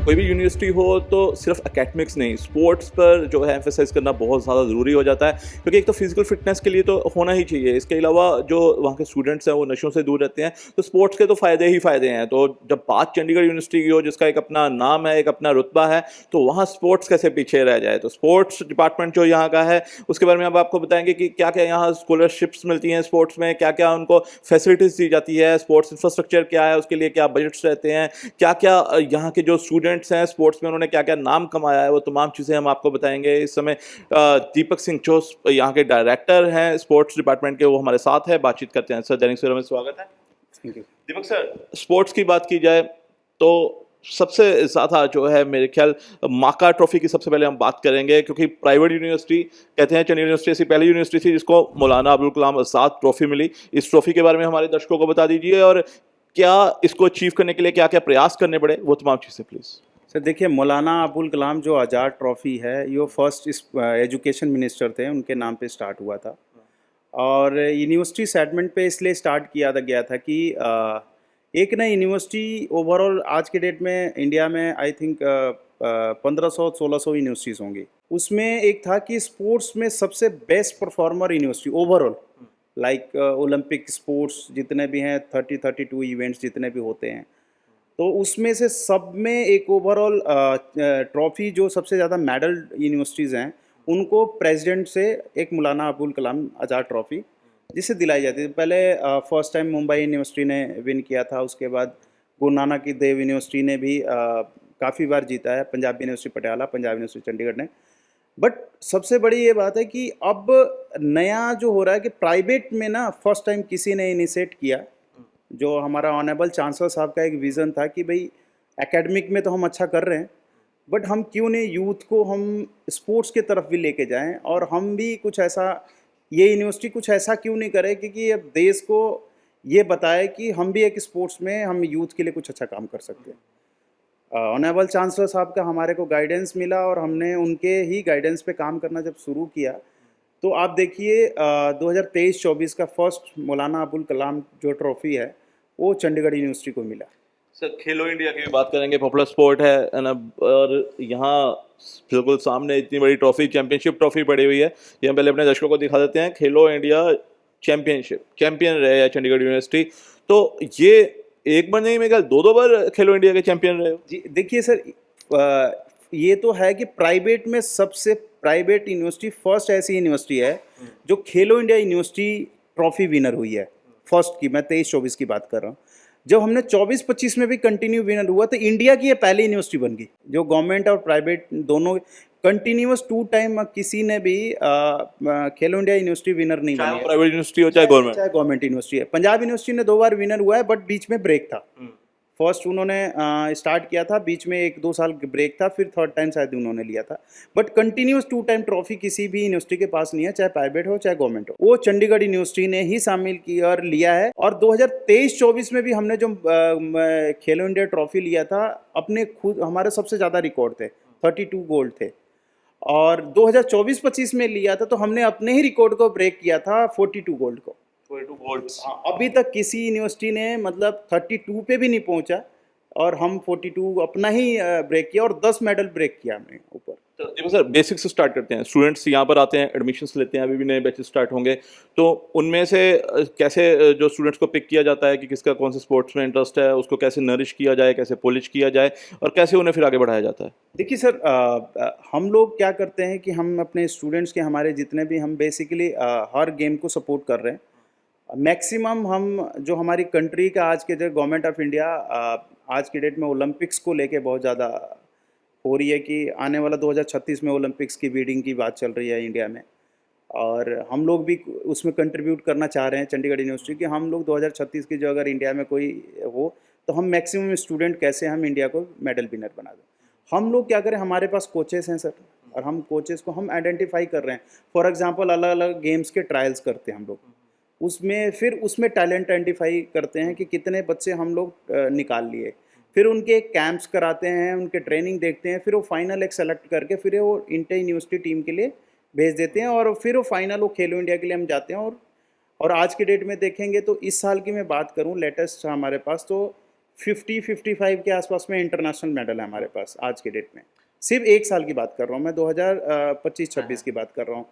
कोई भी यूनिवर्सिटी हो तो सिर्फ एकेडमिक्स नहीं, स्पोर्ट्स पर जो है एम्फेसाइज करना बहुत ज़्यादा ज़रूरी हो जाता है, क्योंकि एक तो फिजिकल फिटनेस के लिए तो होना ही चाहिए। इसके अलावा जो वहाँ के स्टूडेंट्स हैं वो नशों से दूर रहते हैं, तो स्पोर्ट्स के तो फ़ायदे ही फ़ायदे हैं। तो जब बात चंडीगढ़ यूनिवर्सिटी की हो, जिसका एक अपना नाम है, एक अपना रुतबा है, तो वहाँ स्पोर्ट्स कैसे पीछे रह जाए। तो स्पोर्ट्स डिपार्टमेंट जो यहाँ का है, उसके बारे में अब आपको बताएंगे कि क्या क्या यहाँ स्कॉलरशिप्स मिलती हैं स्पोर्ट्स में, क्या क्या उनको फैसिलिटीज़ दी जाती है, स्पोर्ट्स इंफ्रास्ट्रक्चर क्या है, उसके लिए क्या बजट्स रहते हैं, क्या क्या यहाँ के जो स्टूडेंट्स हैं स्पोर्ट्स में उन्होंने क्या क्या नाम कमाया है, वो तमाम चीज़ें हम आपको बताएंगे। इस समय दीपक सिंह जो यहाँ के डायरेक्टर हैं स्पोर्ट्स डिपार्टमेंट के, वो हमारे साथ है, बातचीत करते हैं। सर, दैनिक सवेरा में स्वागत है। Thank you. Deepak sir, sports की बात की जाए तो सबसे ज़्यादा जो है मेरे ख्याल माका ट्रॉफी की सबसे पहले हम बात करेंगे, क्योंकि प्राइवेट यूनिवर्सिटी कहते हैं चंडीगढ़ यूनिवर्सिटी ऐसी पहली यूनिवर्सिटी थी जिसको मौलाना अबुल कलाम आज़ाद ट्रॉफी मिली। इस ट्रॉफी के बारे में हमारे दर्शकों को बता दीजिए, और क्या इसको अचीव करने के लिए क्या क्या प्रयास करने पड़े, वो तमाम चीज़ें प्लीज़। सर देखिए, मौलाना अबुल कलाम जो आज़ाद ट्रॉफ़ी है, ये फर्स्ट एजुकेशन मिनिस्टर थे, उनके नाम पे स्टार्ट हुआ था। और यूनिवर्सिटी सेटमेंट पे इसलिए स्टार्ट किया गया था कि एक ना यूनिवर्सिटी ओवरऑल आज के डेट में इंडिया में आई थिंक 1500-1600 यूनिवर्सिटीज़ होंगी। उसमें एक था कि स्पोर्ट्स में सबसे best performer university overall, like Olympic sports जितने भी हैं, 32 इवेंट्स जितने भी होते हैं, तो उसमें से सब में एक ओवरऑल ट्रॉफ़ी जो सबसे ज़्यादा मेडल यूनिवर्सिटीज़ हैं, उनको प्रेसिडेंट से एक मौलाना अबुल कलाम आज़ाद ट्रॉफ़ी जिसे दिलाई जाती थी। पहले फर्स्ट टाइम मुंबई यूनिवर्सिटी ने विन किया था, उसके बाद गुरु नानक देव यूनिवर्सिटी ने भी काफ़ी बार जीता है, पंजाब यूनिवर्सिटी पटियाला, पंजाब यूनिवर्सिटी चंडीगढ़ ने। बट सबसे बड़ी ये बात है कि अब नया जो हो रहा है कि प्राइवेट में ना फर्स्ट टाइम किसी ने इनिशिएट किया, जो हमारा ऑनरेबल चांसलर साहब का एक विज़न था कि भाई एकेडमिक में तो हम अच्छा कर रहे हैं, बट हम क्यों नहीं यूथ को हम स्पोर्ट्स की तरफ भी लेके जाएं, और हम भी कुछ ऐसा, ये यूनिवर्सिटी कुछ ऐसा क्यों नहीं करे कि अब देश को ये बताए कि हम भी एक स्पोर्ट्स में हम यूथ के लिए कुछ अच्छा काम कर सकते हैं। ऑनरेबल चांसलर साहब का हमारे को गाइडेंस मिला, और हमने उनके ही गाइडेंस पे काम करना जब शुरू किया, तो आप देखिए 2023-24 का फर्स्ट मौलाना अबुल कलाम जो ट्रॉफ़ी है वो चंडीगढ़ यूनिवर्सिटी को मिला। सर, खेलो इंडिया की भी बात करेंगे, पॉपुलर स्पोर्ट है ना, और यहाँ बिल्कुल सामने इतनी बड़ी ट्रॉफी, चैंपियनशिप ट्रॉफी पड़ी हुई है। ये हम पहले अपने दर्शकों को दिखा देते हैं। खेलो इंडिया चैंपियनशिप चैंपियन रहे हैं चंडीगढ़ यूनिवर्सिटी, तो ये एक बार नहीं, मेरे ख्याल दो बार खेलो इंडिया के चैंपियन रहे हो। जी देखिए सर, ये तो है कि प्राइवेट में सबसे प्राइवेट यूनिवर्सिटी फर्स्ट ऐसी यूनिवर्सिटी है जो खेलो इंडिया यूनिवर्सिटी ट्रॉफी विनर हुई है। फर्स्ट की मैं 23-24 की बात कर रहा हूँ। जब हमने 24-25 में भी कंटिन्यू विनर हुआ, तो इंडिया की ये पहली यूनिवर्सिटी बन गई जो गवर्नमेंट और प्राइवेट दोनों कंटिन्यूअस 2 टाइम किसी ने भी खेलो इंडिया यूनिवर्सिटी विनर नहीं बनी है, प्राइवेट यूनिवर्सिटी हो चाहे गवर्नमेंट यूनिवर्सिटी है। पंजाब यूनिवर्सिटी ने 2 बार विनर हुआ है, बट बीच में ब्रेक था। फर्स्ट उन्होंने स्टार्ट किया था, बीच में 1-2 साल ब्रेक था, फिर थर्ड टाइम शायद उन्होंने लिया था। बट कंटिन्यूस 2 टाइम ट्रॉफी किसी भी यूनिवर्सिटी के पास नहीं है, चाहे प्राइवेट हो चाहे गवर्नमेंट हो। वो चंडीगढ़ यूनिवर्सिटी ने ही शामिल किया और लिया है। और 2023-24 में भी हमने जो खेलो इंडिया ट्रॉफी लिया था, अपने खुद हमारे सबसे ज़्यादा रिकॉर्ड थे, 32 गोल्ड थे। और 2024-25 में लिया था तो हमने अपने ही रिकॉर्ड को ब्रेक किया था, 42 गोल्ड को। 42 गोल्ड्स। अभी तक किसी यूनिवर्सिटी ने मतलब 32 पे भी नहीं पहुंचा, और हम 42 अपना ही ब्रेक किया, और 10 मेडल ब्रेक किया हमने ऊपर। तो देखो सर, बेसिक से स्टार्ट करते हैं। स्टूडेंट्स यहाँ पर आते हैं, एडमिशन्स लेते हैं, अभी भी नए बैचेस स्टार्ट होंगे, तो उनमें से कैसे जो स्टूडेंट्स को पिक किया जाता है कि किसका कौन से स्पोर्ट्स में इंटरेस्ट है, उसको कैसे नरिश किया जाए, कैसे पॉलिश किया जाए, और कैसे उन्हें फिर आगे बढ़ाया जाता है। देखिए सर, हम लोग क्या करते हैं कि हम अपने स्टूडेंट्स के, हमारे जितने भी, हम बेसिकली हर गेम को सपोर्ट कर रहे हैं। मैक्सिमम हम जो हमारी कंट्री का आज के जो गवर्नमेंट ऑफ इंडिया आज के डेट में ओलंपिक्स को लेके बहुत ज़्यादा हो रही है कि आने वाला 2036 में ओलंपिक्स की बीडिंग की बात चल रही है इंडिया में, और हम लोग भी उसमें कंट्रीब्यूट करना चाह रहे हैं चंडीगढ़ यूनिवर्सिटी कि हम लोग 2036 की जो अगर इंडिया में कोई हो, तो हम मैक्सिमम स्टूडेंट कैसे हम इंडिया को मेडल विनर बना दें। हम लोग क्या करें, हमारे पास कोचेस हैं सर, और हम कोचेस को हम आइडेंटिफाई कर रहे हैं। फॉर एग्जांपल अलग अलग गेम्स के ट्रायल्स करते हैं हम लोग, उसमें फिर उसमें टैलेंट आइडेंटिफाई करते हैं कि कितने बच्चे हम लोग निकाल लिए, फिर उनके कैंप्स कराते हैं, उनके ट्रेनिंग देखते हैं, फिर वो फाइनल एक सेलेक्ट करके फिर वो इंटर यूनिवर्सिटी टीम के लिए भेज देते हैं, और फिर वो फाइनल वो खेलो इंडिया के लिए हम जाते हैं। और आज के डेट में देखेंगे तो इस साल की मैं बात करूं, लेटेस्ट हमारे पास तो 50-55 के आसपास में इंटरनेशनल मेडल है हमारे पास आज के डेट में। सिर्फ एक साल की बात कर रहा हूँ मैं, 2025-26 की बात कर रहा हूँ।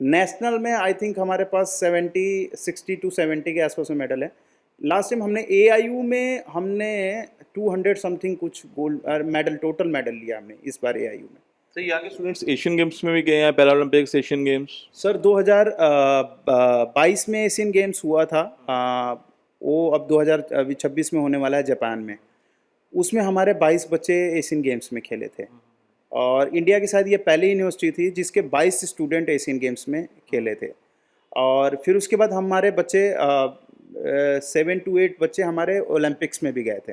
नेशनल में आई थिंक हमारे पास 60 टू 70 के आसपास में मेडल है। लास्ट टाइम हमने एआईयू में हमने 200 समथिंग कुछ गोल्ड मेडल, टोटल मेडल लिया हमने इस बार एआईयू में। तो यहाँ के स्टूडेंट्स एशियन गेम्स में भी गए हैं, पैरालंपिक्स, एशियन गेम्स? सर 2022 में एशियन गेम्स हुआ था, वो अब 2026 में होने वाला है जापान में। उसमें हमारे 22 बच्चे एशियन गेम्स में खेले थे और इंडिया की शायद ये पहली यूनिवर्सिटी थी जिसके 22 स्टूडेंट एशियन गेम्स में खेले थे। और फिर उसके बाद हमारे बच्चे 7 to 8 बच्चे हमारे ओलंपिक्स में भी गए थे।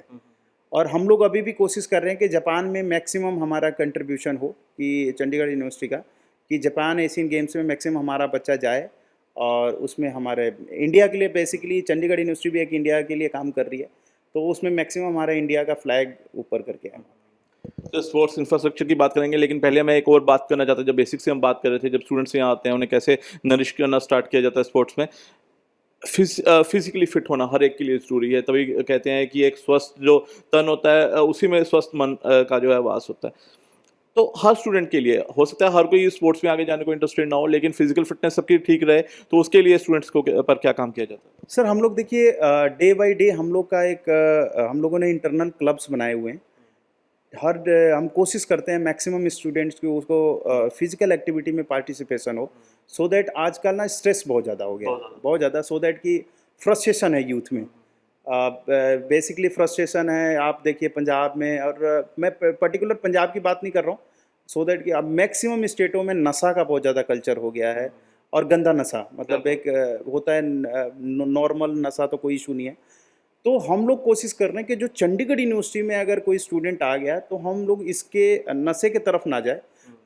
और हम लोग अभी भी कोशिश कर रहे हैं कि जापान में मैक्सिमम हमारा कंट्रीब्यूशन हो, कि चंडीगढ़ यूनिवर्सिटी का, कि जापान एशियन गेम्स में मैक्सिमम हमारा बच्चा जाए और उसमें हमारे इंडिया के लिए, बेसिकली चंडीगढ़ यूनिवर्सिटी भी एक इंडिया के लिए काम कर रही है, तो उसमें मैक्सिमम हमारा इंडिया का फ्लैग ऊपर करके आए। तो स्पोर्ट्स इंफ्रास्ट्रक्चर की बात करेंगे, लेकिन पहले मैं एक और बात करना चाहता हूँ। जब बेसिक से हम बात कर रहे थे, जब स्टूडेंट्स यहाँ आते हैं उन्हें कैसे नरिश करना स्टार्ट किया जाता है स्पोर्ट्स में। फिजिकली फिट होना हर एक के लिए ज़रूरी है, तभी कहते हैं कि एक स्वस्थ जो तन होता है उसी में स्वस्थ मन का जो है वास होता है। तो हर स्टूडेंट के लिए हो सकता है हर कोई स्पोर्ट्स में आगे जाने को इंटरेस्टेड ना हो, लेकिन फिजिकल फिटनेस सबकी ठीक रहे, तो उसके लिए स्टूडेंट्स को पर क्या काम किया जाता है? सर हम लोग देखिए, डे बाय डे हम लोग का एक हम लोगों ने इंटरनल क्लब्स बनाए हुए हैं। हम कोशिश करते हैं मैक्सिमम स्टूडेंट्स को उसको फिजिकल एक्टिविटी में पार्टिसिपेशन हो, सो दैट आजकल ना स्ट्रेस बहुत ज़्यादा हो गया, बहुत ज़्यादा, सो दैट कि फ्रस्ट्रेशन है यूथ में, बेसिकली फ्रस्ट्रेशन है। आप देखिए पंजाब में, और मैं पर्टिकुलर पंजाब की बात नहीं कर रहा हूँ, सो दैट कि अब मैक्सिमम स्टेटों में नशा का बहुत ज़्यादा कल्चर हो गया है, और गंदा नशा, मतलब एक होता है नॉर्मल नशा तो कोई इशू नहीं है। तो हम लोग कोशिश कर रहे हैं कि जो चंडीगढ़ यूनिवर्सिटी में अगर कोई स्टूडेंट आ गया तो हम लोग इसके नशे की तरफ ना जाए।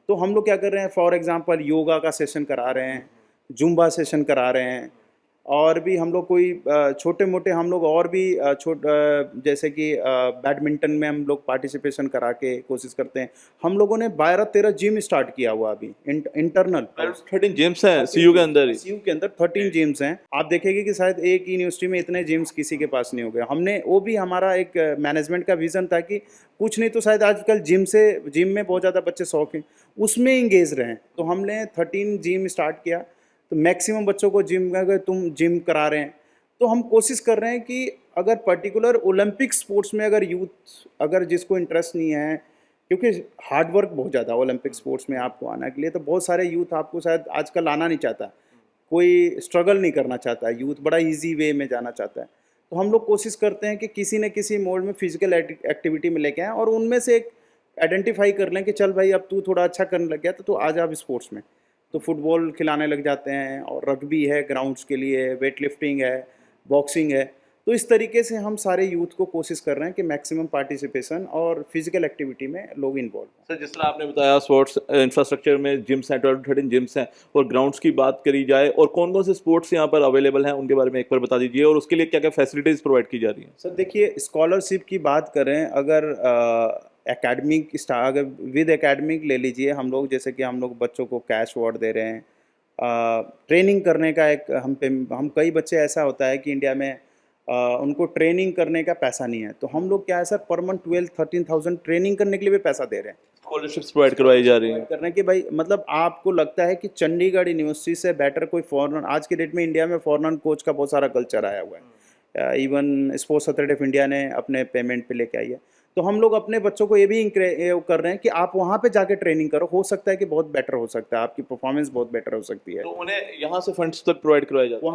तो हम लोग क्या कर रहे हैं, फॉर एग्जांपल योगा का सेशन करा रहे हैं, जुम्बा सेशन करा रहे हैं, और भी हम लोग कोई छोटे मोटे हम लोग और भी जैसे कि बैडमिंटन में हम लोग पार्टिसिपेशन करा के कोशिश करते हैं। हम लोगों ने 12-13 जिम स्टार्ट किया हुआ अभी इंटरनल। 13 जिम्स हैं सीयू के अंदर ही? सीयू के अंदर 13 जिम्स हैं। आप देखेंगे कि शायद एक यूनिवर्सिटी में इतने जिम्स किसी के पास नहीं हो गए। हमने वो भी, हमारा एक मैनेजमेंट का विजन था कि कुछ नहीं तो शायद आजकल जिम में बहुत ज़्यादा बच्चे शौक हैं, उसमें इंगेज रहें। तो हमने 13 जिम स्टार्ट किया, तो मैक्सिमम बच्चों को जिम, अगर तुम जिम करा रहे हैं तो हम कोशिश कर रहे हैं कि अगर पर्टिकुलर ओलंपिक स्पोर्ट्स में अगर यूथ, अगर जिसको इंटरेस्ट नहीं है, क्योंकि हार्ड वर्क बहुत ज़्यादा ओलंपिक स्पोर्ट्स में आपको आने के लिए, तो बहुत सारे यूथ आपको शायद आजकल आना नहीं चाहता, कोई स्ट्रगल नहीं करना चाहता, यूथ बड़ा इजी वे में जाना चाहता है। तो हम लोग कोशिश करते हैं कि किसी न किसी मोड में फिजिकल एक्टिविटी में लेके आएँ, और उनमें से एक आइडेंटिफाई कर लें कि चल भाई अब तू थोड़ा अच्छा करने लग गया तो तू आ जा अब स्पोर्ट्स में। तो फुटबॉल खिलाने लग जाते हैं, और रग्बी है ग्राउंड्स के लिए, वेट लिफ्टिंग है, बॉक्सिंग है। तो इस तरीके से हम सारे यूथ को कोशिश कर रहे हैं कि मैक्सिमम पार्टिसिपेशन और फिजिकल एक्टिविटी में लोग इन्वॉल्व। सर जिस तरह आपने बताया स्पोर्ट्स इंफ्रास्ट्रक्चर में जिम्स हैं, 12-13 जिम्स हैं, और ग्राउंड्स की बात करी जाए और कौन कौन से स्पोर्ट्स यहाँ पर अवेलेबल हैं उनके बारे में एक बार बता दीजिए, और उसके लिए क्या क्या फैसिलिटीज़ प्रोवाइड की जा रही हैं? सर देखिए, स्कॉलरशिप की बात करें, अगर एकेडमिक अगर विद एकेडमिक ले लीजिए, हम लोग जैसे कि हम लोग बच्चों को कैश अवार्ड दे रहे हैं, ट्रेनिंग करने का एक हम कई बच्चे ऐसा होता है कि इंडिया में उनको ट्रेनिंग करने का पैसा नहीं है, तो हम लोग क्या है सर, पर मंथ 12-13,000 ट्रेनिंग करने के लिए भी पैसा दे रहे हैं। स्कॉलरशिप्स प्रोवाइड करवाई जा रही हैं। कर रहे हैं कि भाई, मतलब आपको लगता है कि चंडीगढ़ यूनिवर्सिटी से बेटर कोई फॉरेनर, आज के डेट में इंडिया में फॉरेनर कोच का बहुत सारा कल्चर आया हुआ है। Even sports authority of India ने अपने पेमेंट पे लेके आई है। तो हम लोग अपने बच्चों को ये भी कर रहे हैं कि आप वहाँ पे जाके ट्रेनिंग करो, हो सकता है कि बहुत बेटर हो सकता है, आपकी परफॉर्मेंस बहुत बेटर हो सकती है। तो उन्हें यहाँ से फंड्स तक प्रोवाइड करवाए जाते हैं?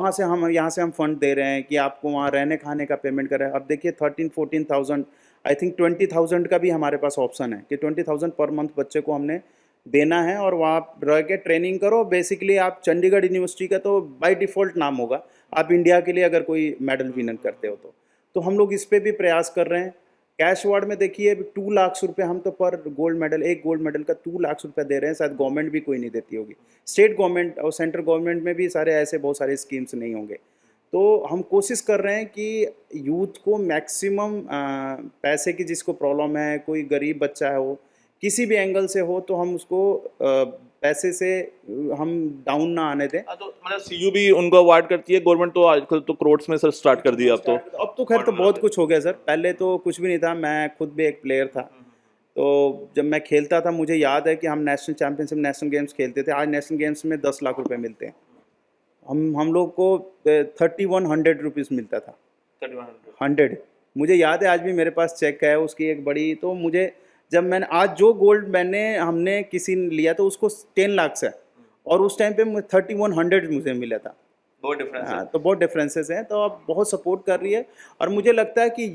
यहाँ से हम फंड दे रहे हैं कि आपको वहाँ रहने खाने का पेमेंट करें। अब देखिए 13-14,000, आई थिंक 20,000 का भी हमारे पास ऑप्शन है कि 20,000 पर मंथ बच्चे को हमने देना है, और वहाँ रह के ट्रेनिंग करो। बेसिकली आप चंडीगढ़ यूनिवर्सिटी का तो बाय डिफ़ॉल्ट नाम होगा, आप इंडिया के लिए अगर कोई मेडल विनर करते हो तो हम लोग इस पर भी प्रयास कर रहे हैं। कैश अवार्ड में देखिए 2 लाख रुपए हम तो पर गोल्ड मेडल, एक गोल्ड मेडल का 2 लाख रुपए दे रहे हैं। शायद गवर्नमेंट भी कोई नहीं देती होगी, स्टेट गवर्नमेंट और सेंट्रल गवर्नमेंट में भी सारे ऐसे बहुत सारे स्कीम्स नहीं होंगे। तो हम कोशिश कर रहे हैं कि यूथ को मैक्सिमम पैसे की जिसको प्रॉब्लम है, कोई गरीब बच्चा हो, किसी भी एंगल से हो, तो हम उसको पैसे से हम डाउन ना आने दें। हाँ, तो मतलब सीयू भी उनको अवार्ड करती है गवर्नमेंट, तो आजकल तो करोड़ में सर स्टार्ट कर दिया अब तो खैर तो बहुत कुछ हो गया सर, पहले तो कुछ भी नहीं था, मैं खुद भी एक प्लेयर था। तो जब मैं खेलता था मुझे याद है कि हम नेशनल चैंपियनशिप, नेशनल गेम्स खेलते थे। आज नेशनल गेम्स में 10 लाख रुपए मिलते हैं। हम लोग को 3100 रुपीज़ मिलता था। 100, मुझे याद है आज भी मेरे पास चेक है उसकी एक बड़ी। तो मुझे जब मैंने आज जो गोल्ड हमने किसी ने लिया तो उसको 10 लाख से, और उस टाइम पे 3100 मुझे मिला था। बहुत डिफरेंस है। हाँ, तो बहुत डिफरेंसेस हैं। तो अब बहुत सपोर्ट कर रही है, और मुझे लगता है कि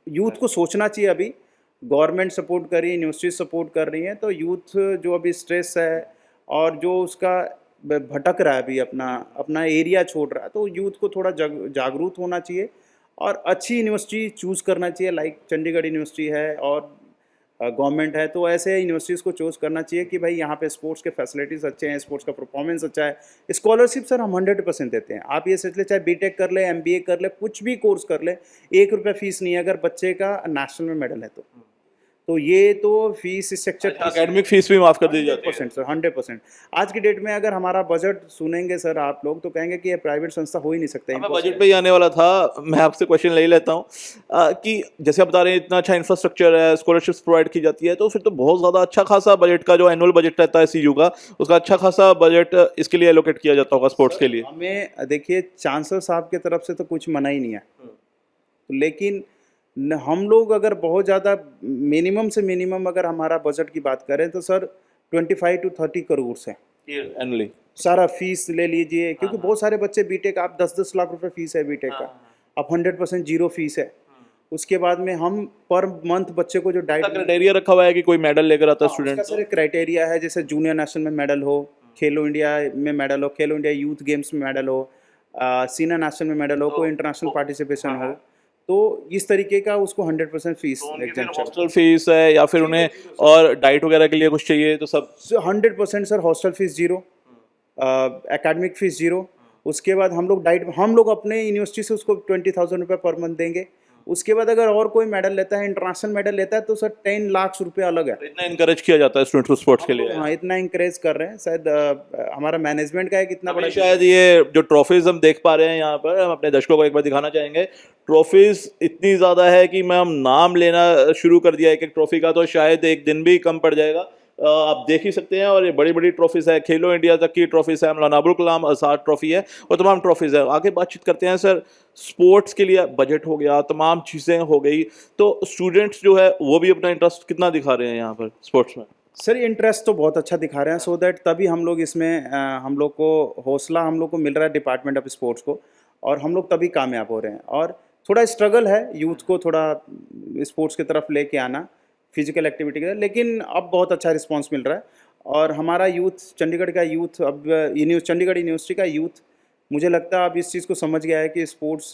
यूथ को सोचना चाहिए। अभी गवर्नमेंट सपोर्ट कर रही है, यूनिवर्सिटी सपोर्ट कर रही है, तो यूथ जो अभी स्ट्रेस है और जो उसका भटक रहा है अभी, अपना अपना एरिया छोड़ रहा है, तो यूथ को थोड़ा जागरूक होना चाहिए और अच्छी यूनिवर्सिटी चूज़ करना चाहिए। लाइक चंडीगढ़ यूनिवर्सिटी है और गवर्नमेंट है, तो ऐसे यूनिवर्सिटीज़ को चूज़ करना चाहिए कि भाई यहाँ पे स्पोर्ट्स के फैसिलिटीज़ अच्छे हैं, स्पोर्ट्स का परफॉर्मेंस अच्छा है। स्कॉलरशिप सर हम 100% देते हैं। आप ये सोच ले, चाहे बीटेक कर ले, एमबीए कर ले, कुछ भी कोर्स कर ले, 1 रुपया फीस नहीं है अगर बच्चे का नेशनल में मेडल है तो ये तो फीस स्ट्रक्चर एकेडमिक फीस भी माफ कर दी जाती है। 100% सर, 100%। आज की डेट में अगर हमारा बजट सुनेंगे सर आप लोग, तो कहेंगे कि ये प्राइवेट संस्था हो ही नहीं सकता। मैं बजट पे ही आने वाला था, मैं आपसे क्वेश्चन ले ही लेता हूँ कि जैसे आप बता रहे हैं इतना अच्छा इंफ्रास्ट्रक्चर है, स्कॉलरशिप्स प्रोवाइड की जाती है, तो फिर तो बहुत ज़्यादा अच्छा खासा बजट का जो एनुअल बजट रहता है सीयू का, उसका अच्छा खासा बजट इसके लिए एलोकेट किया जाता होगा स्पोर्ट्स के लिए। हमें देखिए, चांसलर साहब की तरफ से तो कुछ मना ही नहीं है, लेकिन हम लोग अगर बहुत ज़्यादा मिनिमम से मिनिमम अगर हमारा बजट की बात करें तो सर 25 to 30 करोड़ है एनुअली सारा फीस ले लीजिए। क्योंकि बहुत सारे बच्चे बीटेक, आप 10-10 लाख रुपए फीस है बीटेक का, अब 100% जीरो फीस है। उसके बाद में हम पर मंथ बच्चे को जो डाइट क्राइटेरिया रखा हुआ है कि कोई मेडल लेकर आता है स्टूडेंट, सर एक क्राइटेरिया है, जैसे जूनियर नेशनल में मेडल हो, खेलो इंडिया में मेडल हो, खेलो इंडिया यूथ गेम्स में मेडल हो, सीनियर नेशनल में मेडल हो, कोई इंटरनेशनल पार्टिसिपेशन हो, तो इस तरीके का उसको 100% फीस हॉस्टल फीस है या फिर उन्हें और डाइट वगैरह के लिए कुछ चाहिए तो सब 100% sir. Hostel fees zero, academic fees zero. उसके बाद हम लोग अपने यूनिवर्सिटी से उसको 20,000 रुपये पर मंथ देंगे। उसके बाद अगर और कोई मेडल लेता है, इंटरनेशनल मेडल लेता है, तो सर 10 लाख रुपये अलग है। इतना इनकरेज किया जाता है स्टूडेंट्स को स्पोर्ट्स के लिए। हाँ, इतना इंकरेज कर रहे हैं शायद हमारा मैनेजमेंट का एक इतना बड़ा। शायद ये जो ट्रॉफीज हम देख पा रहे हैं यहाँ पर, हम अपने दर्शकों को एक बार दिखाना चाहेंगे। ट्रॉफीज इतनी ज़्यादा है कि मैं हम नाम लेना शुरू कर दिया एक एक ट्रॉफी का तो शायद एक दिन भी कम पड़ जाएगा। आप देख ही सकते हैं, और ये बड़ी बड़ी ट्रॉफीज़ है, खेलो इंडिया तक की ट्रॉफीज़ है, मौलाना अबुल कलाम आज़ाद ट्रॉफी है, और तमाम ट्रॉफीज़ है। आगे बातचीत करते हैं सर। स्पोर्ट्स के लिए बजट हो गया, तमाम चीज़ें हो गई, तो स्टूडेंट्स जो है वो भी अपना इंटरेस्ट कितना दिखा रहे हैं यहाँ पर स्पोर्ट्स में? सर इंटरेस्ट तो बहुत अच्छा दिखा रहे हैं, सो दैट तभी हम लोग इसमें हम लोग को हौसला हम लोग को मिल रहा है डिपार्टमेंट ऑफ स्पोर्ट्स को, और हम लोग तभी कामयाब हो रहे हैं। और थोड़ा स्ट्रगल है यूथ को थोड़ा स्पोर्ट्स की तरफ लेके आना, फिजिकल एक्टिविटी का, लेकिन अब बहुत अच्छा रिस्पांस मिल रहा है। और हमारा यूथ, चंडीगढ़ का यूथ, अब चंडीगढ़ यूनिवर्सिटी का यूथ मुझे लगता है अब इस चीज़ को समझ गया है कि स्पोर्ट्स,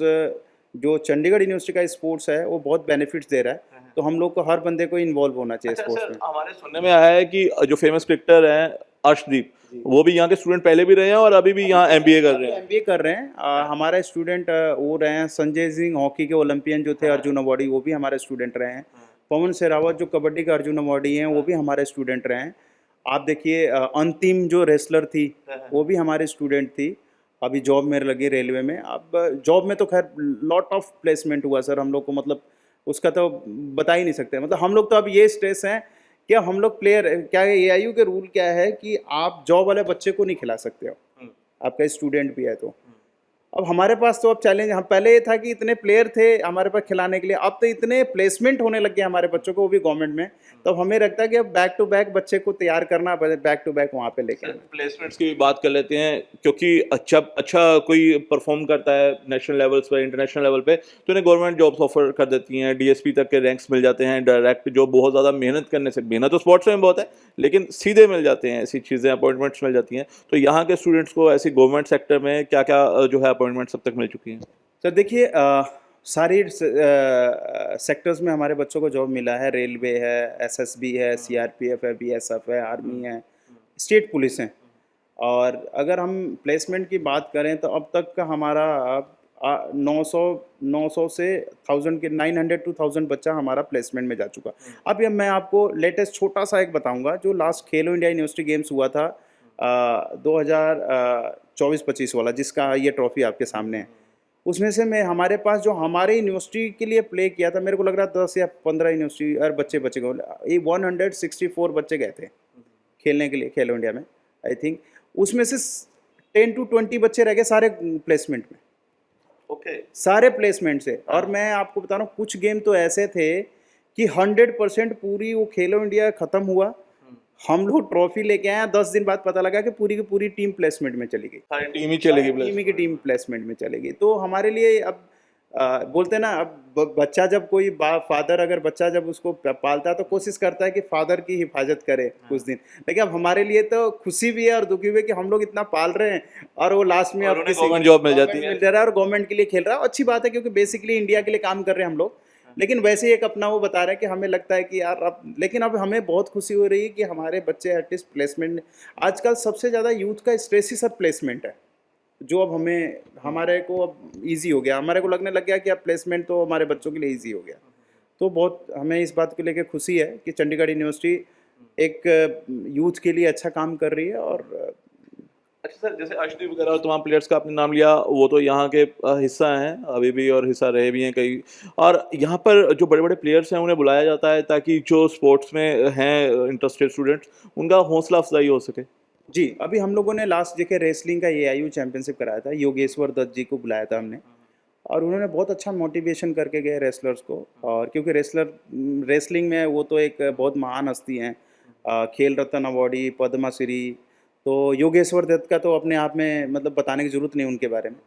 जो चंडीगढ़ यूनिवर्सिटी का स्पोर्ट्स है वो बहुत बेनिफिट्स दे रहा है। तो हम लोग को हर बंदे को इन्वॉल्व होना चाहिए स्पोर्ट्स में। हमारे सुनने में आया है कि जो फेमस क्रिकेटर हैं अर्शदीप, वो भी यहाँ के स्टूडेंट पहले भी रहे हैं और अभी भी यहाँ एमबीए कर रहे हैं। एमबीए कर रहे हैं। हमारे स्टूडेंट वो रहे हैं, संजय सिंह हॉकी के ओलंपियन जो थे, अर्जुन अवार्डी, वो भी हमारे स्टूडेंट रहे हैं। पवन शेरावत जो कबड्डी का अर्जुन अवार्डी हैं, वो भी हमारे स्टूडेंट रहे हैं। आप देखिए अंतिम जो रेसलर थी वो भी हमारे स्टूडेंट थी, अभी जॉब में लगी रेलवे में। अब जॉब में तो खैर लॉट ऑफ प्लेसमेंट हुआ सर हम लोग को, मतलब उसका तो बता ही नहीं सकते। मतलब हम लोग तो अब ये स्ट्रेस हैं कि हम लोग प्लेयर, क्या एआईयू के रूल क्या है कि आप जॉब वाले बच्चे को नहीं खिला सकते हो, आपका स्टूडेंट भी है तो। अब हमारे पास तो अब चैलेंज, हम पहले ये था कि इतने प्लेयर थे हमारे पास खिलाने के लिए, अब तो इतने प्लेसमेंट होने लग गए हमारे बच्चों को, वो भी गवर्नमेंट में। तो हमें लगता है कि अब बैक टू बैक बच्चे को तैयार करना, बैक टू बैक वहाँ पे लेके आना। प्लेसमेंट्स की भी बात कर लेते हैं, क्योंकि अच्छा कोई परफॉर्म करता है नेशनल लेवल्स पर, इंटरनेशनल लेवल पे, तो उन्हें गवर्नमेंट जॉब्स ऑफर कर देती हैं, डीएसपी तक के रैंक्स मिल जाते हैं डायरेक्ट, जो बहुत ज़्यादा मेहनत करने से, मेहनत तो स्पोर्ट्स में बहुत है लेकिन सीधे मिल जाते हैं, ऐसी चीज़ें अपॉइंटमेंट्स मिल जाती हैं। तो यहाँ के स्टूडेंट्स को ऐसी गवर्नमेंट सेक्टर में क्या क्या जो है अपॉइंटमेंट्स अब तक मिल चुकी हैं? सर देखिए सारी सेक्टर्स में हमारे बच्चों को जॉब मिला है। रेलवे है, एसएसबी है, सीआरपीएफ है, बीएसएफ है, आर्मी है, स्टेट पुलिस है। और अगर हम प्लेसमेंट की बात करें तो अब तक का हमारा 900 से 1000 के 900 टू 1000 बच्चा हमारा प्लेसमेंट में जा चुका। अब ये मैं आपको लेटेस्ट छोटा सा एक बताऊंगा, जो लास्ट खेलो इंडिया यूनिवर्सिटी गेम्स हुआ था 2024-25 वाला, जिसका ये ट्रॉफी आपके सामने है। उसमें से मैं हमारे पास जो हमारे यूनिवर्सिटी के लिए प्ले किया था, मेरे को लग रहा है 10 या 15 यूनिवर्सिटी और बच्चे गए, ये 164 बच्चे गए थे खेलने के लिए खेलो इंडिया में आई थिंक। उसमें से 10 टू 20 बच्चे रह गए सारे प्लेसमेंट में, ओके सारे प्लेसमेंट से। और मैं आपको बता रहा हूँ कुछ गेम तो ऐसे थे कि 100% पूरी वो खेलो इंडिया ख़त्म हुआ, हम लोग ट्रॉफी लेके आए, 10 दिन बाद पता लगा कि पूरी की पूरी टीम प्लेसमेंट में चली गई, सारी टीम ही चलेगी टीम की टीम प्लेसमेंट में चलेगी। तो हमारे लिए अब बोलते हैं ना, अब बच्चा जब कोई फादर अगर बच्चा जब उसको पालता है तो कोशिश करता है कि फादर की हिफाजत करे कुछ दिन, लेकिन अब हमारे लिए तो खुशी भी है और दुखी भी है कि हम लोग इतना पाल रहे हैं और वो लास्ट में अब गवर्नमेंट जॉब मिल जाती है, मिल जा रहा है और गवर्नमेंट के लिए खेल रहा है। अच्छी बात है क्योंकि बेसिकली इंडिया के लिए काम कर रहे हैं हम लोग। लेकिन वैसे ही एक अपना वो बता रहे हैं कि हमें लगता है कि यार अब, लेकिन अब हमें बहुत खुशी हो रही है कि हमारे बच्चे एटलीस्ट प्लेसमेंट, आजकल सबसे ज़्यादा यूथ का स्ट्रेस ही सर प्लेसमेंट है, जो अब हमारे को अब इजी हो गया, हमारे को लगने लग गया कि अब प्लेसमेंट तो हमारे बच्चों के लिए इजी हो गया। तो बहुत हमें इस बात को लेकर खुशी है कि चंडीगढ़ यूनिवर्सिटी एक यूथ के लिए अच्छा काम कर रही है। और अच्छा सर, जैसे अर्शदीप वगैरह और तमाम प्लेयर्स का आपने नाम लिया, वो तो यहाँ के हिस्सा हैं अभी भी और हिस्सा रहे भी हैं कई, और यहाँ पर जो बड़े बड़े प्लेयर्स हैं उन्हें बुलाया जाता है ताकि जो स्पोर्ट्स में हैं इंटरेस्टेड स्टूडेंट्स, उनका हौसला अफजाई हो सके। जी, अभी हम लोगों ने लास्ट जगह रेसलिंग का AIU चैंपियनशिप कराया था, योगेश्वर दत्त जी को बुलाया था हमने, और उन्होंने बहुत अच्छा मोटिवेशन करके गए रेसलर्स को। और क्योंकि रेसलिंग में वो तो एक बहुत महान हस्ती हैं, खेल रत्न अवार्डी, पद्मश्री, तो योगेश्वर दत्त का तो अपने आप में मतलब बताने की ज़रूरत नहीं उनके बारे में।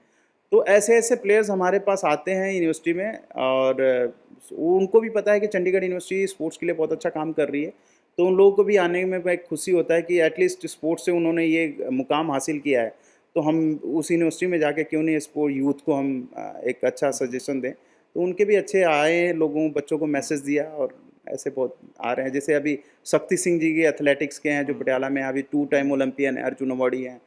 तो ऐसे ऐसे प्लेयर्स हमारे पास आते हैं यूनिवर्सिटी में, और उनको भी पता है कि चंडीगढ़ यूनिवर्सिटी स्पोर्ट्स के लिए बहुत अच्छा काम कर रही है, तो उन लोगों को भी आने में एक खुशी होता है कि एटलीस्ट स्पोर्ट्स से उन्होंने ये मुकाम हासिल किया है, तो हम उस यूनिवर्सिटी में जाके क्यों नहीं स्पोर्ट यूथ को हम एक अच्छा सजेशन दें। तो उनके भी अच्छे आए, लोगों बच्चों को मैसेज दिया, और ऐसे बहुत आ रहे हैं। जैसे अभी शक्ति सिंह जी के एथलेटिक्स के हैं जो पटियाला में अभी 2 टाइम ओलंपियन अर्जुन अवार्डी हैं,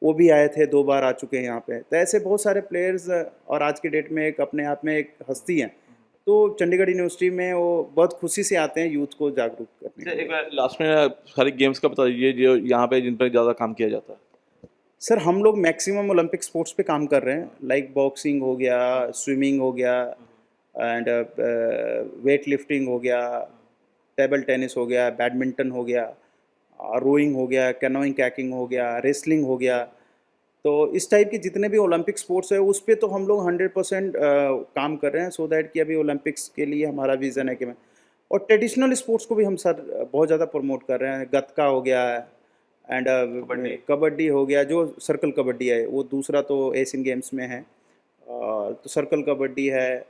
वो भी आए थे, 2 बार आ चुके हैं यहाँ पे। तो ऐसे बहुत सारे प्लेयर्स और आज के डेट में एक अपने आप में एक हस्ती हैं। तो चंडीगढ़ यूनिवर्सिटी में वो बहुत खुशी से आते हैं यूथ को जागरूक करने के लिए। एक बार लास्ट में सारी गेम्स का बता दीजिए जो यहाँ पे जिन पर ज़्यादा काम किया जाता है। सर हम लोग मैक्सिमम ओलंपिक स्पोर्ट्स पे काम कर रहे हैं, लाइक बॉक्सिंग हो गया, स्विमिंग हो गया, एंड वेट लिफ्टिंग हो गया, टेबल टेनिस हो गया, बैडमिंटन हो गया, रोइंग हो गया, कैनोइंग कैकिंग हो गया, रेसलिंग हो गया। तो इस टाइप के जितने भी ओलंपिक स्पोर्ट्स है उस पे तो हम लोग 100% काम कर रहे हैं, सो दैट कि अभी ओलंपिक्स के लिए हमारा विज़न है कि मैं, और ट्रेडिशनल स्पोर्ट्स को भी हम सर बहुत ज़्यादा प्रमोट कर रहे हैं। गतका हो गया एंड कबड्डी हो गया, जो सर्कल कबड्डी है वो दूसरा तो एशियन गेम्स में है, तो सर्कल कबड्डी है।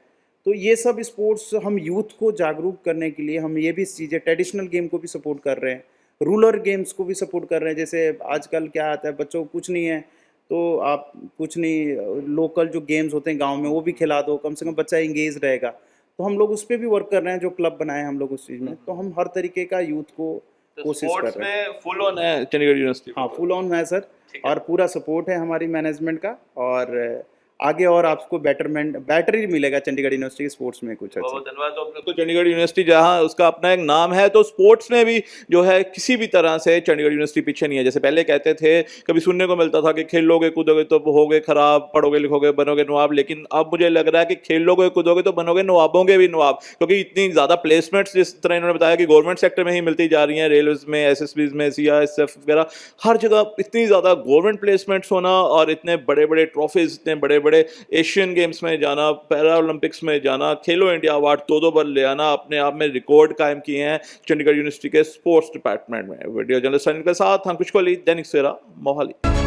तो ये सब स्पोर्ट्स हम यूथ को जागरूक करने के लिए हम ये भी चीज़ें, ट्रेडिशनल गेम को भी सपोर्ट कर रहे हैं, रूरल गेम्स को भी सपोर्ट कर रहे हैं। जैसे आजकल क्या आता है, बच्चों को कुछ नहीं है तो आप कुछ नहीं, लोकल जो गेम्स होते हैं गांव में वो भी खिला दो, कम से कम बच्चा इंगेज रहेगा। तो हम लोग उस पर भी वर्क कर रहे हैं, जो क्लब बनाए हम लोग उस चीज़ में। तो हम हर तरीके का यूथ को कोशिश कर रहे हैं। फुल ऑन है चंडीगढ़ यूनिवर्सिटी? हाँ, फुल ऑन है सर, और पूरा सपोर्ट है हमारी मैनेजमेंट का, और आगे और आपको बेटर ही मिलेगा चंडीगढ़ यूनिवर्सिटी के स्पोर्ट्स में कुछ अच्छा। बहुत धन्यवाद। तो बिल्कुल चंडीगढ़ यूनिवर्सिटी जहाँ उसका अपना एक नाम है, तो स्पोर्ट्स में भी जो है किसी भी तरह से चंडीगढ़ यूनिवर्सिटी पीछे नहीं है। जैसे पहले कहते थे, कभी सुनने को मिलता था कि खेलोगे कूदोगे तो होगे खराब, पढ़ोगे लिखोगे बनोगे नवाब, लेकिन अब मुझे लग रहा है कि खेलोगे कूदोगे तो बनोगे नवाबों के भी नवाब, क्योंकि इतनी ज़्यादा प्लेसमेंट्स जिस तरह इन्होंने बताया कि गवर्नमेंट सेक्टर में ही मिलती जा रही हैं, रेलवेज में, SSBs में, CRSF वगैरह, हर जगह इतनी ज़्यादा गवर्नमेंट प्लेसमेंट्स होना, और इतने बड़े बड़े ट्रॉफीज, इतने बड़े बड़े एशियन गेम्स में जाना, पैरा ओलंपिक्स में जाना, खेलो इंडिया अवार्ड 2 बार ले आना, अपने आप में रिकॉर्ड कायम किए हैं चंडीगढ़ यूनिवर्सिटी के स्पोर्ट्स डिपार्टमेंट में। वीडियो जर्नलिस्ट के साथ अंकुश कोहली, दैनिक सवेरा, मोहाली।